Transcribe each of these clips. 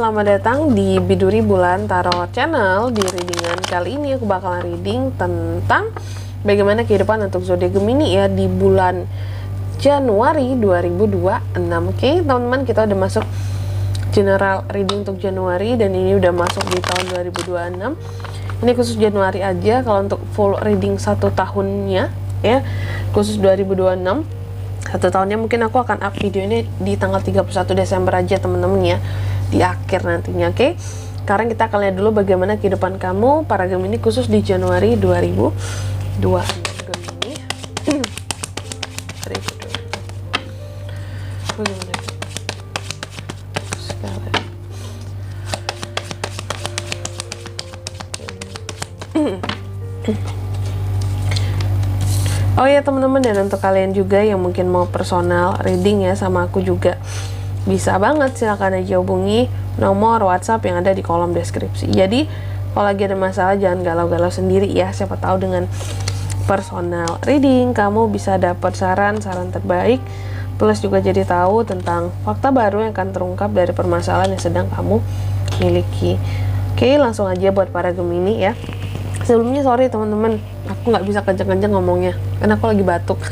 selamat datang di Biduri Bulan Tarot Channel. Di readingan kali ini aku bakalan reading tentang bagaimana kehidupan untuk zodiak Gemini ya di bulan Januari 2026. Oke, teman-teman, kita udah masuk general reading untuk Januari dan ini udah masuk di tahun 2026. Ini khusus Januari aja. Kalau untuk full reading 1 tahunnya ya, khusus 2026 1 tahunnya, mungkin aku akan up video ini di tanggal 31 Desember aja teman-teman ya, di akhir nantinya. Oke, sekarang kita akan lihat dulu bagaimana kehidupan kamu para Gemini khusus di Januari 2026. Gemini bagaimana sekarang? Oh ya teman-teman, dan untuk kalian juga yang mungkin mau personal reading ya sama aku juga bisa banget, silahkan aja hubungi nomor WhatsApp yang ada di kolom deskripsi. Jadi kalau lagi ada masalah jangan galau-galau sendiri ya, siapa tahu dengan personal reading kamu bisa dapat saran-saran terbaik, plus juga jadi tahu tentang fakta baru yang akan terungkap dari permasalahan yang sedang kamu miliki. Oke, langsung aja buat para Gemini ya. Sebelumnya sorry teman-teman, aku nggak bisa kenceng-kenceng ngomongnya karena aku lagi batuk.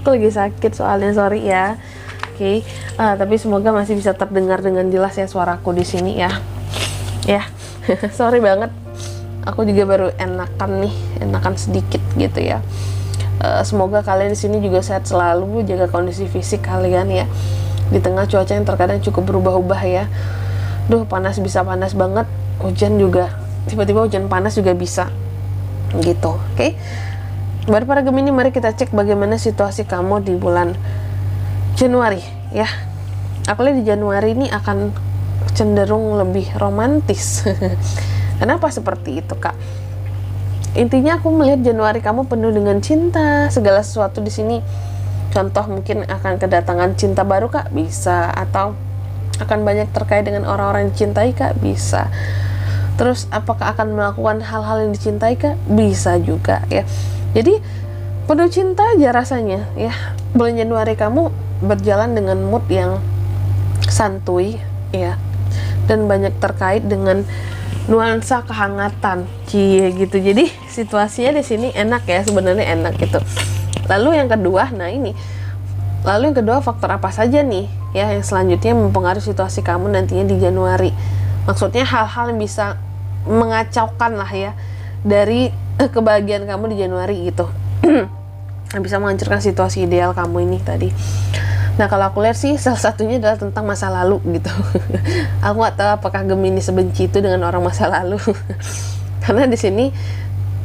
Aku lagi sakit soalnya, sorry ya. Oke, tapi semoga masih bisa terdengar dengan jelas ya suaraku di sini ya. Ya, sorry banget. Aku juga baru enakan sedikit gitu ya. Semoga kalian di sini juga sehat selalu, jaga kondisi fisik kalian ya. Di tengah cuaca yang terkadang cukup berubah-ubah ya. Duh, panas bisa panas banget, hujan juga tiba-tiba hujan panas juga bisa gitu. Oke, buat para Gemini, mari kita cek bagaimana situasi kamu di bulan Januari ya. Aku lihat di Januari ini akan cenderung lebih romantis. Kenapa seperti itu, Kak? Intinya aku melihat Januari kamu penuh dengan cinta, segala sesuatu di sini. Contoh mungkin akan kedatangan cinta baru, Kak, bisa, atau akan banyak terkait dengan orang-orang yang dicintai, Kak, bisa. Terus apakah akan melakukan hal-hal yang dicintai, Kak? Bisa juga ya. Jadi penuh cinta aja rasanya ya. Bulan Januari kamu berjalan dengan mood yang santuy ya, dan banyak terkait dengan nuansa kehangatan gitu. Jadi situasinya di sini enak ya, sebenarnya enak gitu. Lalu yang kedua, faktor apa saja nih ya yang selanjutnya mempengaruhi situasi kamu nantinya di Januari. Maksudnya hal-hal yang bisa mengacaukan lah ya dari kebahagiaan kamu di Januari gitu. Bisa menghancurkan situasi ideal kamu ini tadi. Nah, kalau aku lihat sih salah satunya adalah tentang masa lalu gitu. Aku nggak tahu apakah Gemini sebenci itu dengan orang masa lalu. Karena di sini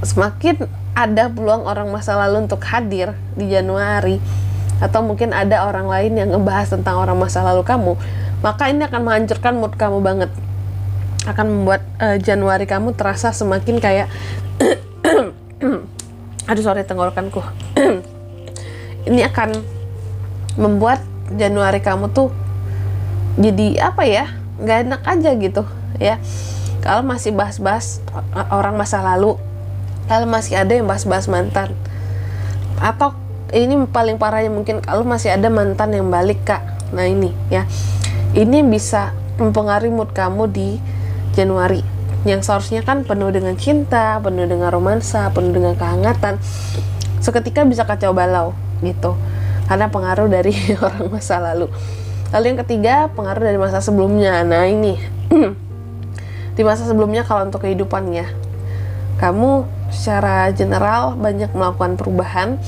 semakin ada peluang orang masa lalu untuk hadir di Januari, atau mungkin ada orang lain yang ngebahas tentang orang masa lalu kamu, maka ini akan menghancurkan mood kamu banget. Akan membuat Januari kamu terasa semakin kayak aduh sorry tenggorokanku. Ini akan membuat Januari kamu tuh jadi apa ya, nggak enak aja gitu ya. Kalau masih bahas-bahas orang masa lalu, kalau masih ada yang bahas-bahas mantan, atau ini paling parahnya mungkin kalau masih ada mantan yang balik, Kak. Nah ini ya, ini bisa mempengaruhi mood kamu di Januari yang seharusnya kan penuh dengan cinta, penuh dengan romansa, penuh dengan kehangatan, seketika bisa kacau balau gitu karena pengaruh dari orang masa lalu. Lalu yang ketiga, pengaruh dari masa sebelumnya. Nah ini di masa sebelumnya, kalau untuk kehidupannya kamu secara general banyak melakukan perubahan.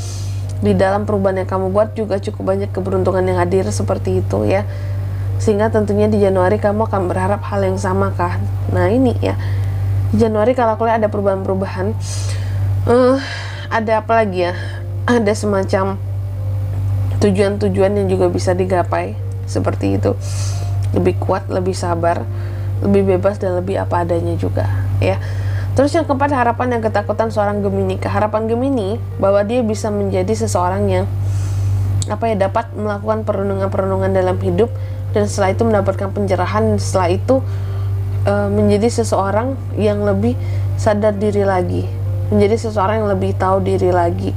Di dalam perubahan yang kamu buat juga cukup banyak keberuntungan yang hadir seperti itu ya, sehingga tentunya di Januari kamu akan berharap hal yang sama kan. Nah ini ya, di Januari kalau aku lihat ada perubahan-perubahan, ada apa lagi ya, ada semacam tujuan-tujuan yang juga bisa digapai seperti itu. Lebih kuat, lebih sabar, lebih bebas, dan lebih apa adanya juga ya. Terus yang keempat, harapan dan ketakutan seorang Gemini. Harapan Gemini bahwa dia bisa menjadi seseorang yang dapat melakukan perenungan-perenungan dalam hidup, dan setelah itu mendapatkan pencerahan, dan setelah itu menjadi seseorang yang lebih sadar diri lagi, menjadi seseorang yang lebih tahu diri lagi,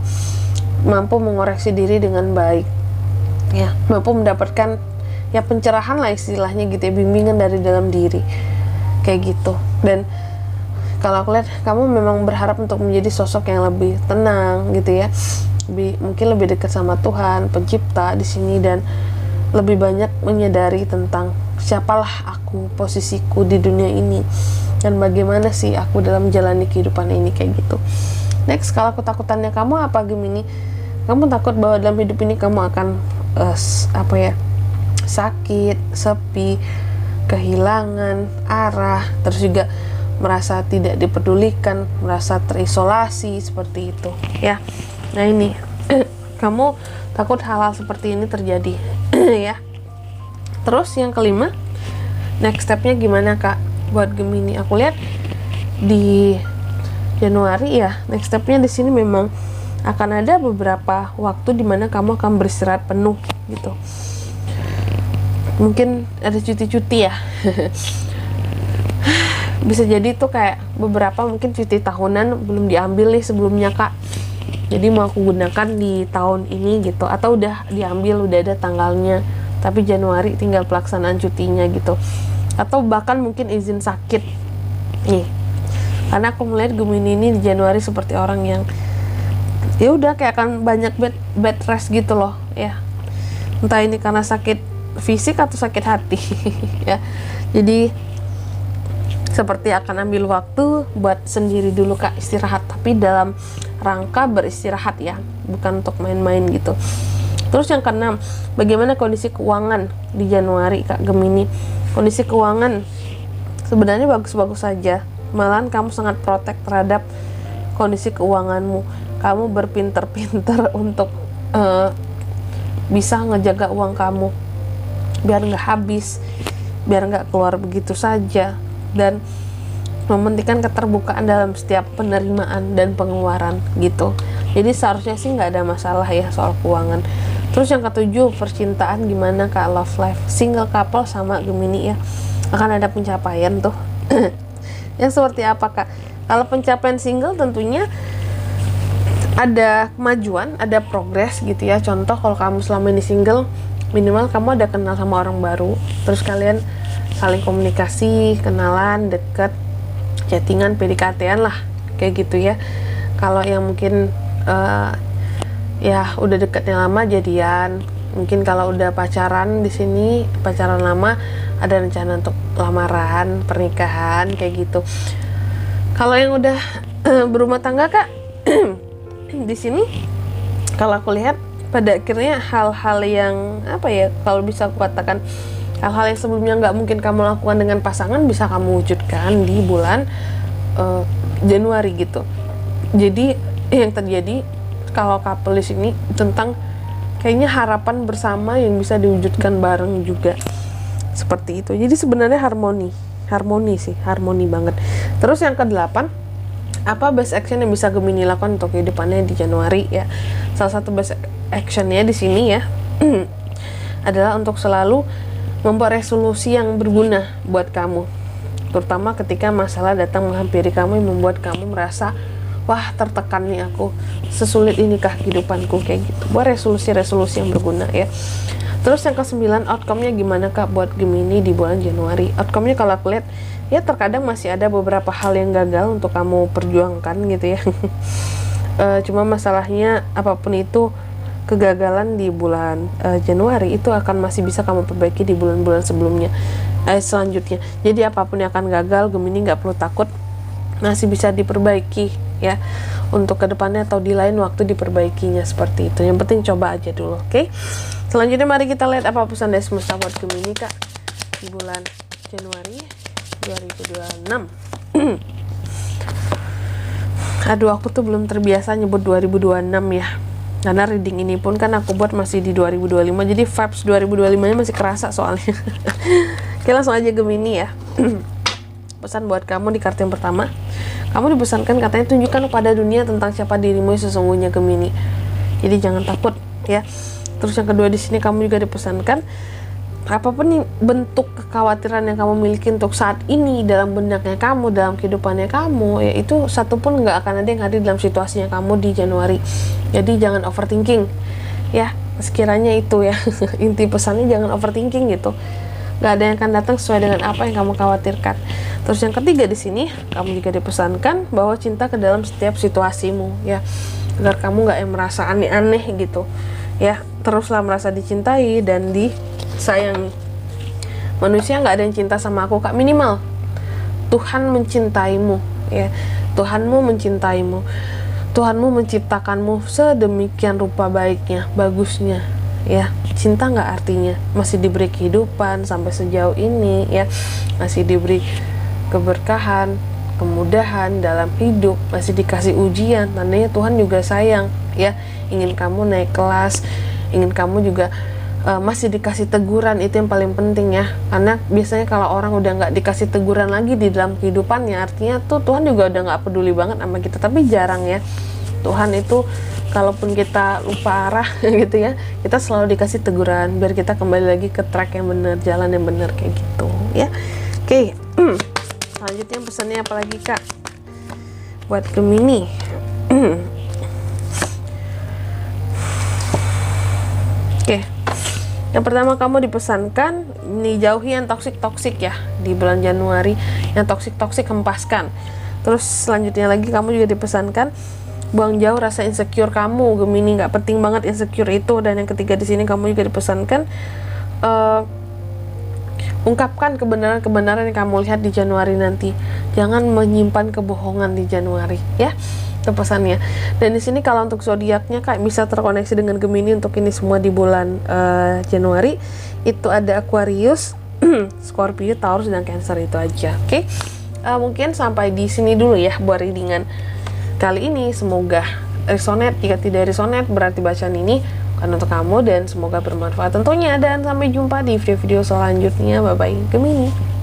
mampu mengoreksi diri dengan baik ya, mampu mendapatkan ya pencerahan lah istilahnya gitu ya, bimbingan dari dalam diri kayak gitu. Dan kalau aku lihat kamu memang berharap untuk menjadi sosok yang lebih tenang gitu ya, mungkin lebih dekat sama Tuhan pencipta di sini, dan lebih banyak menyadari tentang siapalah aku, posisiku di dunia ini, dan bagaimana sih aku dalam menjalani kehidupan ini kayak gitu. Next, kalau ketakutannya kamu apa Gemini? Kamu takut bahwa dalam hidup ini kamu akan sakit, sepi, kehilangan arah, terus juga merasa tidak dipedulikan, merasa terisolasi seperti itu ya. Nah ini kamu takut hal-hal seperti ini terjadi ya. Terus yang kelima, next stepnya gimana Kak buat Gemini? Aku lihat di Januari ya, next stepnya di sini memang akan ada beberapa waktu dimana kamu akan beristirahat penuh gitu. Mungkin ada cuti-cuti ya. Bisa jadi tuh kayak beberapa mungkin cuti tahunan belum diambil nih sebelumnya Kak, jadi mau aku gunakan di tahun ini gitu, atau udah diambil, udah ada tanggalnya, tapi Januari tinggal pelaksanaan cutinya gitu. Atau bahkan mungkin izin sakit nih, karena aku melihat Gemini ini di Januari seperti orang yang ya udah kayak akan banyak bed rest gitu loh ya, entah ini karena sakit fisik atau sakit hati ya. Jadi seperti akan ambil waktu buat sendiri dulu Kak, istirahat, tapi dalam rangka beristirahat ya, bukan untuk main-main gitu. Terus yang keenam, bagaimana kondisi keuangan di Januari Kak Gemini? Kondisi keuangan sebenarnya bagus-bagus saja, malahan kamu sangat protek terhadap kondisi keuanganmu. Kamu berpinter-pinter untuk bisa ngejaga uang kamu biar nggak habis, biar nggak keluar begitu saja, dan mementingkan keterbukaan dalam setiap penerimaan dan pengeluaran gitu. Jadi seharusnya sih nggak ada masalah ya soal keuangan. Terus yang ketujuh, percintaan gimana Kak, love life, single couple sama Gemini ya, akan ada pencapaian tuh. Yang seperti apa Kak? Kalau pencapaian single tentunya ada kemajuan, ada progres gitu ya. Contoh kalau kamu selama ini single, minimal kamu ada kenal sama orang baru, terus kalian saling komunikasi, kenalan, deket, chattingan, PDKT-an lah kayak gitu ya. Kalau yang mungkin ya udah deketnya lama, jadian. Mungkin kalau udah pacaran, di sini pacaran lama, ada rencana untuk lamaran, pernikahan kayak gitu. Kalau yang udah berumah tangga Kak, di sini kalau aku lihat pada akhirnya hal-hal yang kalau bisa aku katakan hal-hal yang sebelumnya nggak mungkin kamu lakukan dengan pasangan bisa kamu wujudkan di bulan Januari gitu. Jadi yang terjadi kalau couple di sini tentang kayaknya harapan bersama yang bisa diwujudkan bareng juga seperti itu. Jadi sebenarnya harmoni banget. Terus yang ke-8, apa best action yang bisa Gemini lakukan untuk kehidupannya di Januari ya? Salah satu best actionnya di sini ya adalah untuk selalu membuat resolusi yang berguna buat kamu, terutama ketika masalah datang menghampiri kamu yang membuat kamu merasa wah tertekan nih aku, sesulit inikah kehidupanku kayak gitu. Buat resolusi-resolusi yang berguna ya. Terus yang ke-9, outcome-nya gimana Kak buat Gemini di bulan Januari? Outcome-nya kalau aku lihat ya terkadang masih ada beberapa hal yang gagal untuk kamu perjuangkan gitu ya. Cuma masalahnya apapun itu, kegagalan di bulan Januari itu akan masih bisa kamu perbaiki di bulan-bulan sebelumnya, selanjutnya. Jadi apapun yang akan gagal, Gemini nggak perlu takut, masih bisa diperbaiki ya, untuk kedepannya atau di lain waktu diperbaikinya seperti itu. Yang penting coba aja dulu, oke? Selanjutnya mari kita lihat apa pesan dari semesta buat Gemini Kak di bulan Januari 2026. Aduh, aku tuh belum terbiasa nyebut 2026 ya, karena reading ini pun kan aku buat masih di 2025, jadi vibes 2025 nya masih kerasa soalnya. Oke, langsung aja Gemini ya. Pesan buat kamu di kartu yang pertama, kamu dipesankan katanya tunjukkan kepada dunia tentang siapa dirimu yang sesungguhnya Gemini. Jadi jangan takut ya. Terus yang kedua di sini kamu juga dipesankan apapun yang bentuk kekhawatiran yang kamu miliki untuk saat ini dalam benaknya kamu, dalam kehidupannya kamu, ya itu satu pun nggak akan ada yang hadir dalam situasinya kamu di Januari. Jadi jangan overthinking ya, sekiranya itu ya inti pesannya, jangan overthinking gitu. Gak ada yang akan datang sesuai dengan apa yang kamu khawatirkan. Terus yang ketiga di sini, kamu juga dipesankan bahwa cinta ke dalam setiap situasimu ya, agar kamu gak yang merasa aneh-aneh gitu ya. Teruslah merasa dicintai dan disayangi. Manusia gak ada yang cinta sama aku Kak, minimal Tuhan mencintaimu ya. Tuhanmu mencintaimu, Tuhanmu menciptakanmu sedemikian rupa baiknya, bagusnya ya. Cinta nggak artinya masih diberi kehidupan sampai sejauh ini ya, masih diberi keberkahan, kemudahan dalam hidup, masih dikasih ujian, tandanya Tuhan juga sayang ya. Ingin kamu naik kelas, ingin kamu juga masih dikasih teguran, itu yang paling penting ya. Karena biasanya kalau orang udah nggak dikasih teguran lagi di dalam kehidupannya, artinya tuh Tuhan juga udah nggak peduli banget sama kita. Tapi jarang ya, Tuhan itu kalaupun kita lupa arah gitu ya, kita selalu dikasih teguran biar kita kembali lagi ke track yang benar, jalan yang benar kayak gitu ya. Oke. Selanjutnya pesannya apa lagi Kak buat Gemini? Oke. Yang pertama, kamu dipesankan nih, jauhi yang toksik ya di bulan Januari. Yang toksik hempaskan. Terus selanjutnya lagi, kamu juga dipesankan buang jauh rasa insecure kamu Gemini, nggak penting banget insecure itu. Dan yang ketiga di sini, kamu juga dipesankan ungkapkan kebenaran-kebenaran yang kamu lihat di Januari nanti. Jangan menyimpan kebohongan di Januari ya. Itu pesannya. Dan di sini kalau untuk zodiaknya Kak bisa terkoneksi dengan Gemini untuk ini semua di bulan Januari. Itu ada Aquarius, Scorpio, Taurus, dan Cancer, itu aja. Oke. Mungkin sampai di sini dulu ya buat readingan kali ini. Semoga resonate. Jika tidak resonate berarti bacaan ini bukan untuk kamu, dan semoga bermanfaat tentunya. Dan sampai jumpa di video-video selanjutnya. Bye bye Gemini.